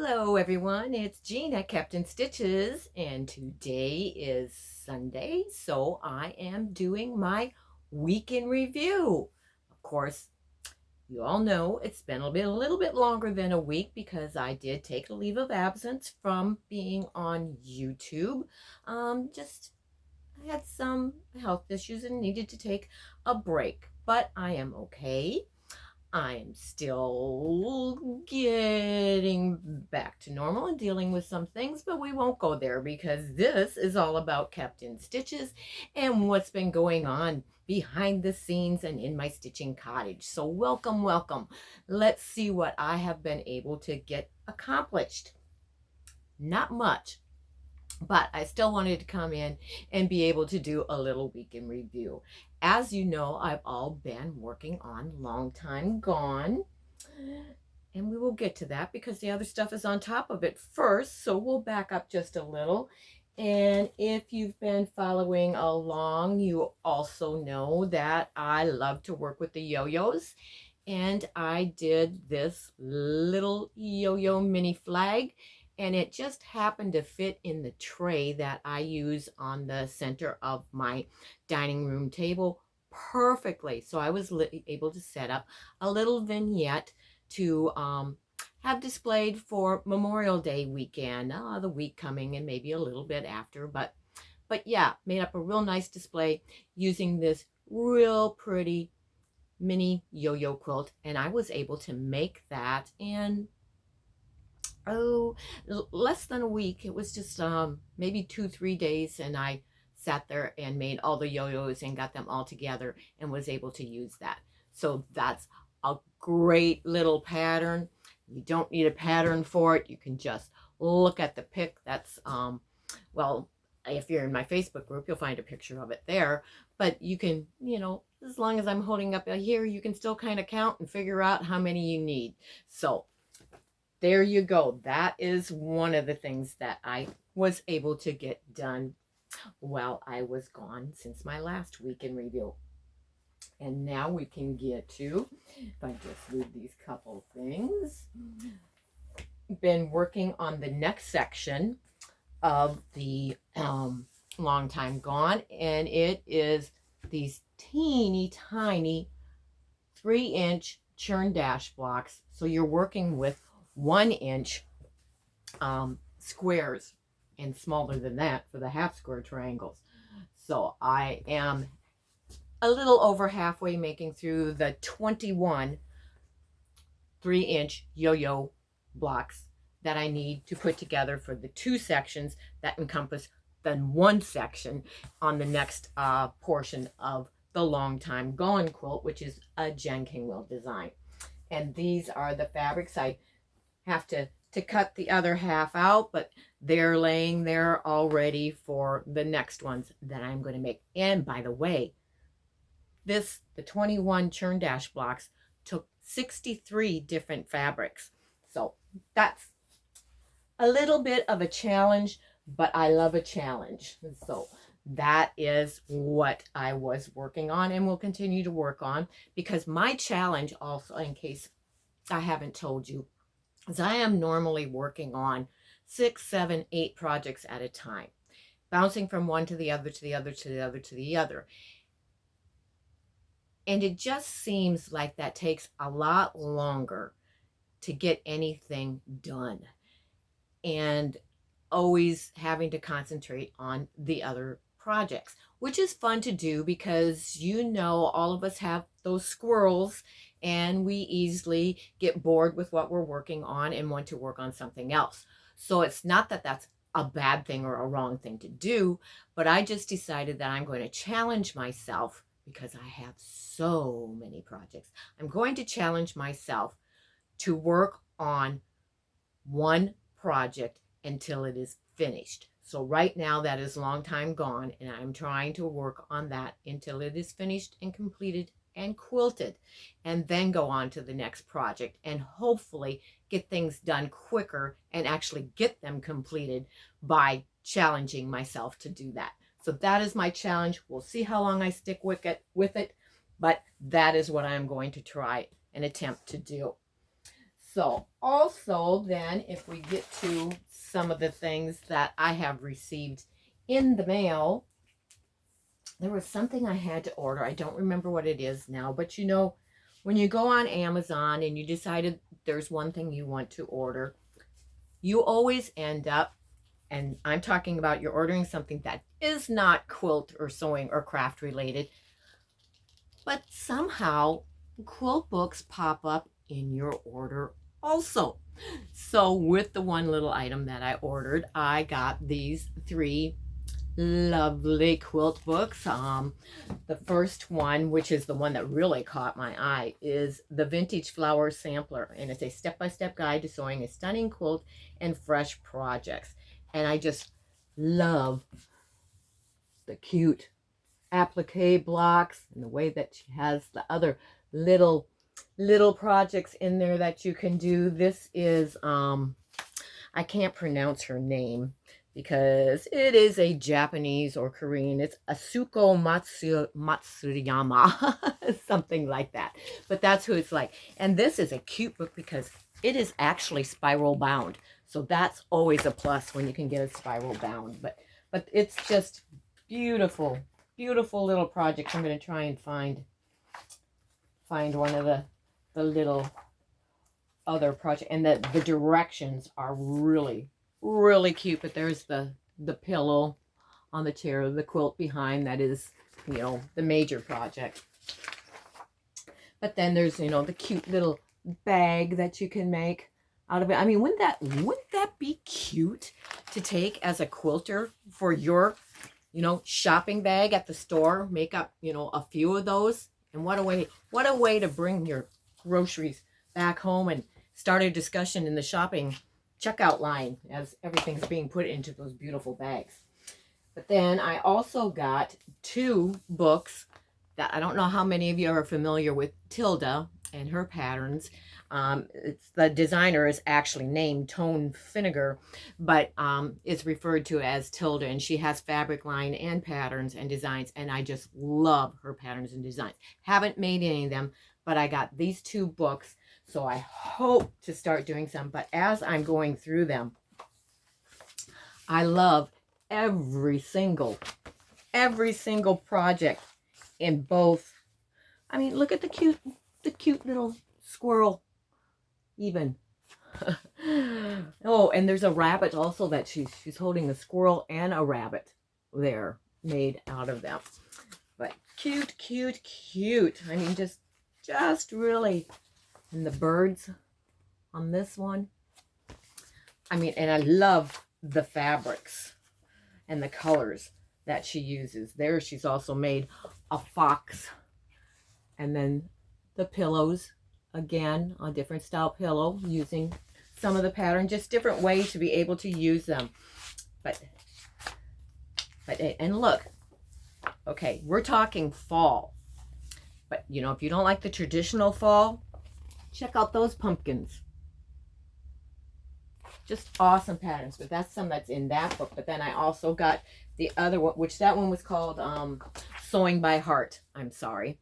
Hello everyone, it's Jean at Captain Stitches, and today is Sunday, so I am doing my week in review. Of course, you all know it's been a little bit longer than a week because I did take a leave of absence from being on YouTube. Just I had some health issues and needed to take a break, but I am okay. I'm still getting back to normal and dealing with some things, but we won't go there because this is all about Captain Stitches and what's been going on behind the scenes and in my stitching cottage. So welcome, welcome. Let's see what I have been able to get accomplished. Not much, but I still wanted to come in and be able to do a little week in review. As you know, I've all been working on Long Time Gone, and we will get to that because the other stuff is on top of it first, so we'll back up just a little. And if you've been following along, you also know that I love to work with the yo-yos, and I did this little yo-yo mini flag, and it just happened to fit in the tray that I use on the center of my dining room table perfectly. So I was able to set up a little vignette to have displayed for Memorial Day weekend, the week coming and maybe a little bit after, but yeah, made up a real nice display using this real pretty mini yo-yo quilt, and I was able to make that in less than a week. It was just maybe 2-3 days, and I sat there and made all the yo-yos and got them all together and was able to use that. So that's a great little pattern. You don't need a pattern for it. You can just look at the pic. That's well, if you're in my Facebook group, you'll find a picture of it there. But you can, as long as I'm holding up here, you can still kind of count and figure out how many you need. So there you go. That is one of the things that I was able to get done while I was gone since my last week in review. And now we can get to, if I just move these couple things, been working on the next section of the Long Time Gone, and it is these teeny tiny 3-inch churn dash blocks. So you're working with 1-inch squares and smaller than that for the half square triangles. So I am a little over halfway making through the 21 3-inch yo-yo blocks that I need to put together for the 2 sections that encompass then 1 section on the next portion of the Long Time Gone quilt, which is a Jen Kingwell design. And these are the fabrics. I have to cut the other half out, but they're laying there already for the next ones that I'm going to make. And by the way, the 21 churn dash blocks took 63 different fabrics. So that's a little bit of a challenge, but I love a challenge. So that is what I was working on and will continue to work on, because my challenge also, in case I haven't told you, is I am normally working on 6, 7, 8 projects at a time, bouncing from one to the other, to the other, to the other, to the other. And it just seems like that takes a lot longer to get anything done, and always having to concentrate on the other projects, which is fun to do because all of us have those squirrels and we easily get bored with what we're working on and want to work on something else. So it's not that that's a bad thing or a wrong thing to do, but I just decided that I'm going to challenge myself because I have so many projects. I'm going to challenge myself to work on one project until it is finished. So right now that is Long Time Gone, and I'm trying to work on that until it is finished and completed and quilted, and then go on to the next project and hopefully get things done quicker and actually get them completed by challenging myself to do that. So that is my challenge. We'll see how long I stick with it, but that is what I'm going to try and attempt to do. So also then, if we get to some of the things that I have received in the mail, there was something I had to order. I don't remember what it is now, but you know, when you go on Amazon and you decided there's one thing you want to order, you always end up, and I'm talking about you're ordering something that is not quilt or sewing or craft related, but somehow quilt books pop up in your order also. So with the one little item that I ordered, I got these 3 lovely quilt books. The first one, which is the one that really caught my eye, is the Vintage Flower Sampler, and it's a step-by-step guide to sewing a stunning quilt and fresh projects. And I just love the cute applique blocks and the way that she has the other little projects in there that you can do. This is I can't pronounce her name because it is a Japanese or Korean. It's Asuko Matsuyama, something like that. But that's who it's like. And this is a cute book because it is actually spiral bound. So that's always a plus when you can get a spiral bound. But it's just beautiful, beautiful little projects. I'm going to try and find one of the little other project, and the directions are really cute. But there's the pillow on the chair, the quilt behind, that is, you know, the major project. But then there's, you know, the cute little bag that you can make out of it. I mean, wouldn't that be cute to take as a quilter for your, you know, shopping bag at the store? Make up, you know, a few of those. And what a way to bring your groceries back home and start a discussion in the shopping checkout line as everything's being put into those beautiful bags. But then I also got 2 books that I don't know how many of you are familiar with Tilda and her patterns. It's the designer is actually named Tone Finnegar, but is referred to as Tilda, and she has fabric line and patterns and designs, and I just love her patterns and designs. Haven't made any of them, but I got these 2 books, so I hope to start doing some. But as I'm going through them, I love every single project in both. I mean, look at the cute little squirrel even. Oh, and there's a rabbit also that she's holding, a squirrel and a rabbit there made out of them. But cute. I mean, just really. And the birds on this one. I mean, and I love the fabrics and the colors that she uses. There, she's also made a fox. And then the pillows, again, a different style pillow, using some of the pattern, just different ways to be able to use them. But and look, okay, we're talking fall. But, you know, if you don't like the traditional fall, check out those pumpkins. Just awesome patterns. But that's some that's in that book. But then I also got the other one, which that one was called Sewing by Heart. I'm sorry.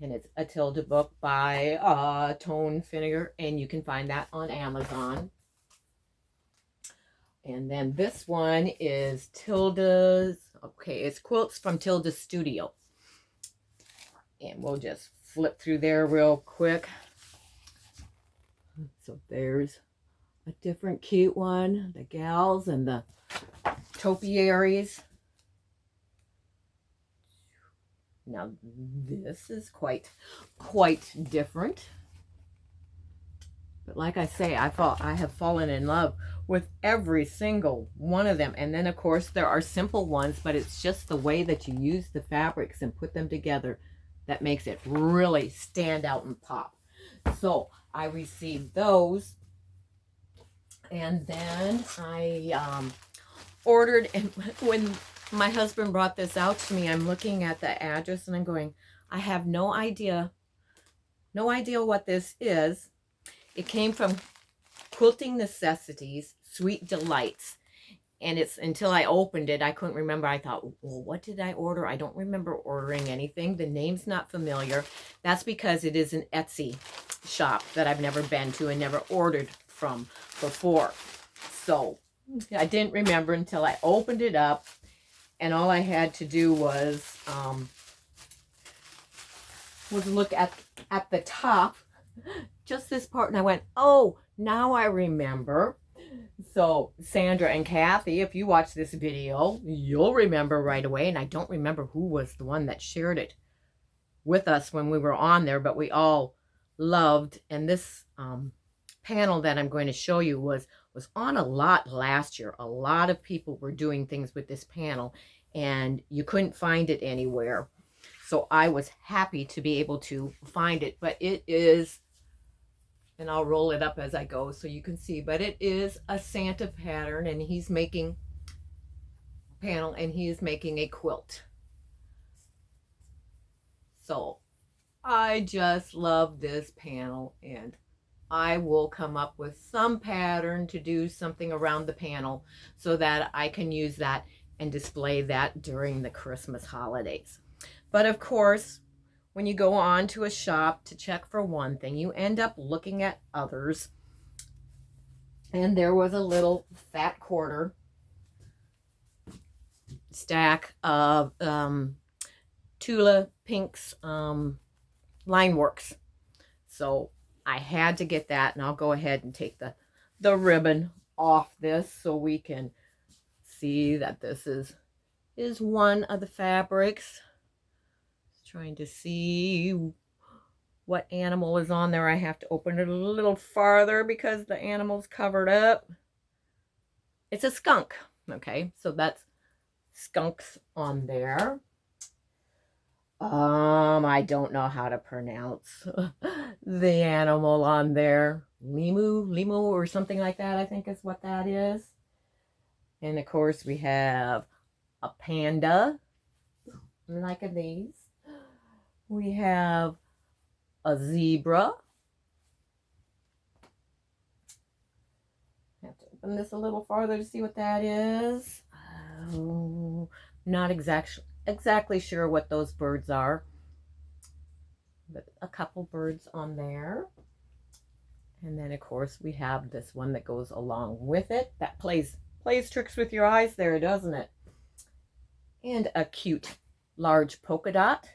And it's a Tilda book by Tone Finnegar. And you can find that on Amazon. And then this one is Tilda's, okay, it's Quilts from Tilda's Studio. And we'll just flip through there real quick. So there's a different cute one, the gals and the topiaries. Now this is quite different. But like I say, I have fallen in love with every single one of them. And then of course there are simple ones, but it's just the way that you use the fabrics and put them together that makes it really stand out and pop. So I received those, and then I ordered, and when my husband brought this out to me, I'm looking at the address and I'm going, I have no idea what this is. It came from Quilting Necessities, Sweet Delights. And it's, until I opened it, I couldn't remember. I thought, well, what did I order? I don't remember ordering anything. The name's not familiar. That's because it is an Etsy shop that I've never been to and never ordered from before. So I didn't remember until I opened it up, and all I had to do was look at the top, just this part, and I went, oh, now I remember. So Sandra and Kathy, if you watch this video, you'll remember right away, and I don't remember who was the one that shared it with us when we were on there, but we all loved. And this panel that I'm going to show you was on a lot last year. A lot of people were doing things with this panel, and you couldn't find it anywhere. So I was happy to be able to find it, but it is, and I'll roll it up as I go so you can see, but it is a Santa pattern, and he's making a panel, and he is making a quilt. So I just love this panel, and I will come up with some pattern to do something around the panel so that I can use that and display that during the Christmas holidays. But of course, when you go on to a shop to check for one thing, you end up looking at others. And there was a little fat quarter stack of Tula Pink's Lineworks. So I had to get that, and I'll go ahead and take the ribbon off this so we can see that this is one of the fabrics. Trying to see what animal is on there. I have to open it a little farther because the animal's covered up. It's a skunk. Okay, so that's skunks on there. I don't know how to pronounce the animal on there. Limu or something like that, I think is what that is. And of course we have a panda, like of these. We have a zebra. I have to open this a little farther to see what that is. Oh, not exactly sure what those birds are, but a couple birds on there. And then of course we have this one that goes along with it that plays tricks with your eyes there, doesn't it? And a cute large polka dot.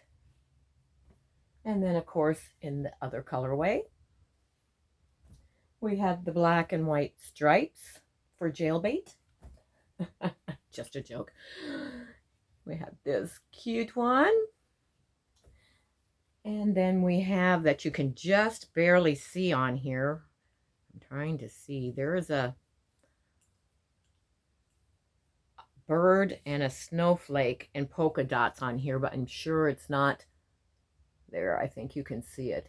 And then of course in the other colorway we have the black and white stripes for jailbait. Just a joke. We have this cute one. And then we have that you can just barely see on here. I'm trying to see. There is a bird and a snowflake and polka dots on here, but I'm sure it's not there. I think you can see it.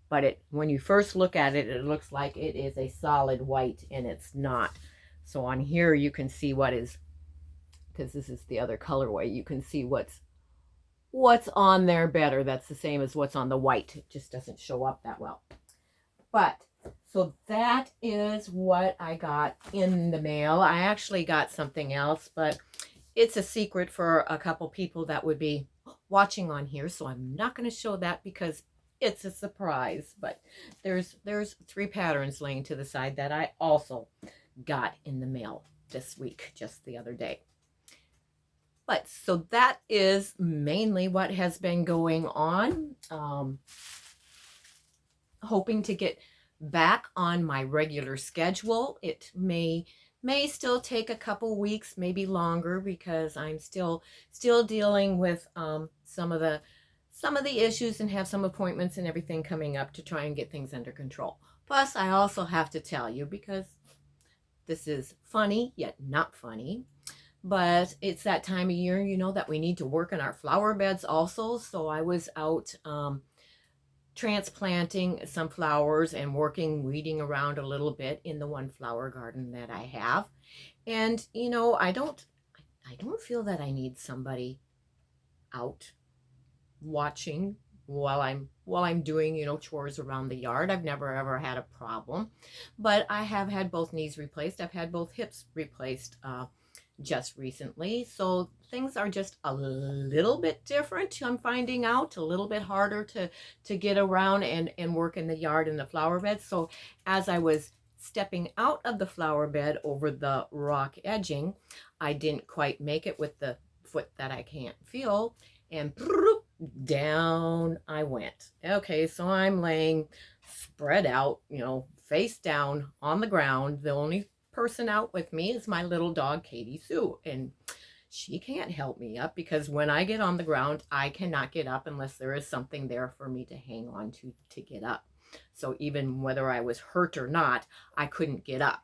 But when you first look at it, it looks like it is a solid white, and it's not. So on here you can see what is, because this is the other colorway, you can see what's on there better. That's the same as what's on the white. It just doesn't show up that well. But so that is what I got in the mail. I actually got something else, but it's a secret for a couple people that would be watching on here, so I'm not going to show that because it's a surprise. But there's 3 patterns laying to the side that I also got in the mail this week, just the other day. But so that is mainly what has been going on. Hoping to get back on my regular schedule. It may still take a couple weeks, maybe longer, because I'm still dealing with some of the issues and have some appointments and everything coming up to try and get things under control. Plus, I also have to tell you, because this is funny yet not funny, but it's that time of year, you know, that we need to work in our flower beds also. So I was out transplanting some flowers and weeding around a little bit in the one flower garden that I have. And, you know, I don't feel that I need somebody out watching while I'm doing, you know, chores around the yard. I've never ever had a problem, but I have had both knees replaced. I've had both hips replaced just recently. So things are just a little bit different. I'm finding out a little bit harder to get around and work in the yard in the flower bed. So as I was stepping out of the flower bed over the rock edging, I didn't quite make it with the foot that I can't feel, and down I went. Okay, so I'm laying spread out, face down on the ground. The only person out with me is my little dog, Katie Sue, and she can't help me up because when I get on the ground, I cannot get up unless there is something there for me to hang on to get up. So even whether I was hurt or not, I couldn't get up.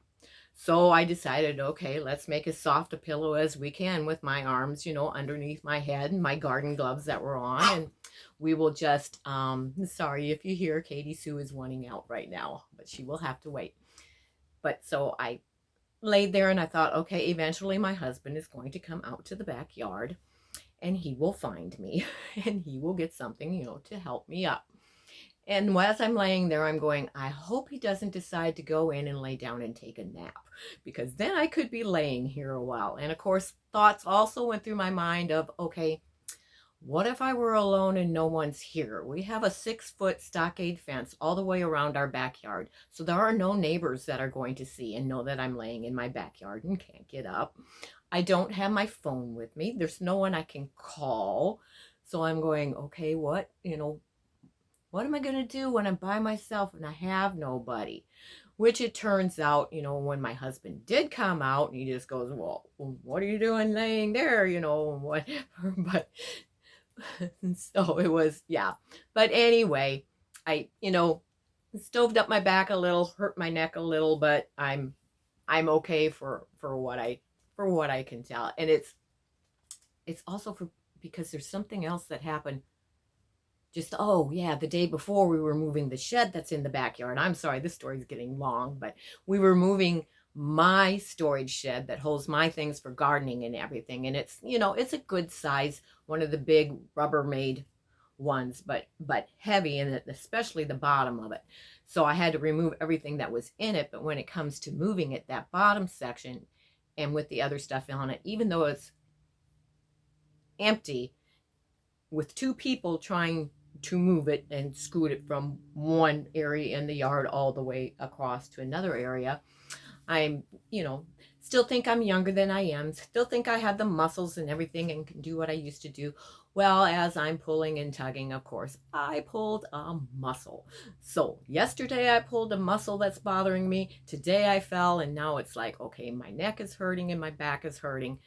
So I decided, okay, let's make as soft a pillow as we can with my arms, underneath my head and my garden gloves that were on. And we will just, sorry if you hear Katie Sue is wanting out right now, but she will have to wait. But so I laid there and I thought, okay, eventually my husband is going to come out to the backyard and he will find me and he will get something, to help me up. And as I'm laying there, I'm going, I hope he doesn't decide to go in and lay down and take a nap, because then I could be laying here a while. And of course, thoughts also went through my mind of, okay, what if I were alone and no one's here? We have a 6-foot stockade fence all the way around our backyard. So there are no neighbors that are going to see and know that I'm laying in my backyard and can't get up. I don't have my phone with me. There's no one I can call. So I'm going, okay, what am I going to do when I'm by myself and I have nobody? Which it turns out, when my husband did come out, he just goes, well, what are you doing laying there? Whatever. But so it was, yeah. But anyway, I, stoved up my back a little, hurt my neck a little, but I'm okay for what I can tell. And it's also because there's something else that happened the day before. We were moving the shed that's in the backyard. I'm sorry, this story's getting long, but we were moving my storage shed that holds my things for gardening and everything. And it's a good size, one of the big Rubbermaid ones, but heavy, and especially the bottom of it. So I had to remove everything that was in it. But when it comes to moving it, that bottom section and with the other stuff on it, even though it's empty, with 2 people trying to move it and scoot it from one area in the yard all the way across to another area, I'm, still think I'm younger than I am, still think I have the muscles and everything and can do what I used to do. Well, as I'm pulling and tugging, of course, I pulled a muscle. So yesterday I pulled a muscle that's bothering me. Today I fell, and now it's like, okay, my neck is hurting and my back is hurting.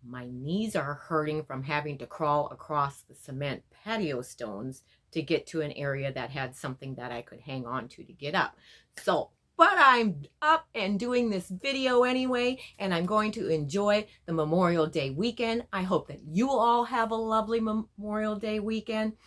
My knees are hurting from having to crawl across the cement patio stones to get to an area that had something that I could hang on to get up. So, but I'm up and doing this video anyway, and I'm going to enjoy the Memorial Day weekend. I hope that you all have a lovely Memorial Day weekend.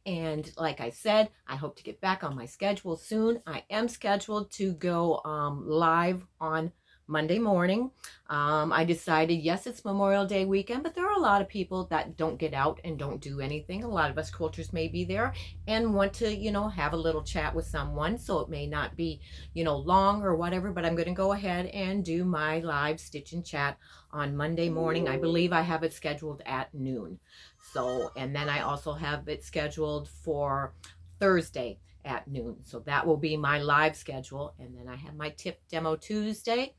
And like I said, I hope to get back on my schedule soon. I am scheduled to go live on Monday morning. I decided, yes, it's Memorial Day weekend, but there are a lot of people that don't get out and don't do anything. A lot of us quilters may be there and want to, have a little chat with someone. So it may not be, long or whatever, but I'm going to go ahead and do my live stitch and chat on Monday morning. I believe I have it scheduled at noon. So, and then I also have it scheduled for Thursday at noon. So that will be my live schedule. And then I have my tip demo Tuesday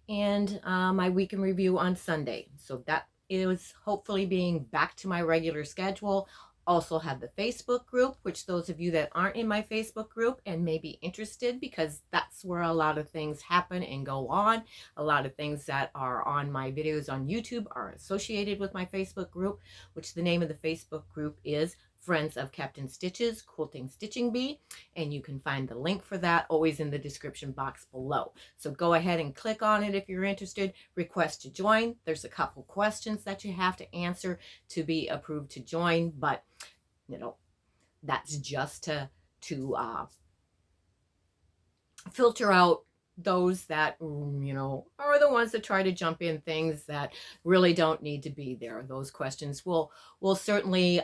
and my week in review on Sunday. So that is hopefully being back to my regular schedule. Also have the Facebook group, which those of you that aren't in my Facebook group and may be interested, because that's where a lot of things happen and go on. A lot of things that are on my videos on YouTube are associated with my Facebook group, which the name of the Facebook group is Friends of Captain Stitches Quilting Stitching Bee, and you can find the link for that always in the description box below. So go ahead and click on it if you're interested. Request to join. There's a couple questions that you have to answer to be approved to join, but that's just to filter out those that are the ones that try to jump in things that really don't need to be there. Those questions will certainly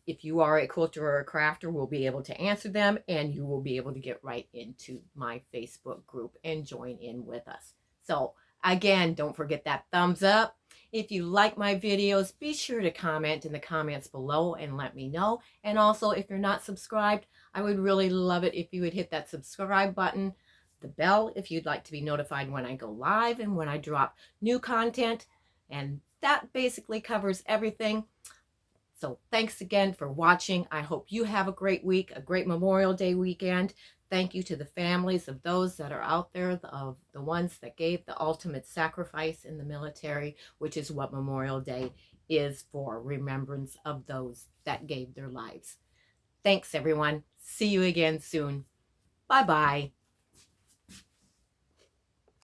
if you are a quilter or a crafter, we'll be able to answer them, and you will be able to get right into my Facebook group and join in with us. So Again, don't forget that thumbs up. If you like my videos, be sure to comment in the comments below and let me know. And also, if you're not subscribed, I would really love it if you would hit that subscribe button, the bell if you'd like to be notified when I go live and when I drop new content. And that basically covers everything. So thanks again for watching. I hope you have a great week, a great Memorial Day weekend. Thank you to the families of those that are out there, of the ones that gave the ultimate sacrifice in the military, which is what Memorial Day is for, remembrance of those that gave their lives. Thanks, everyone. See you again soon. Bye-bye.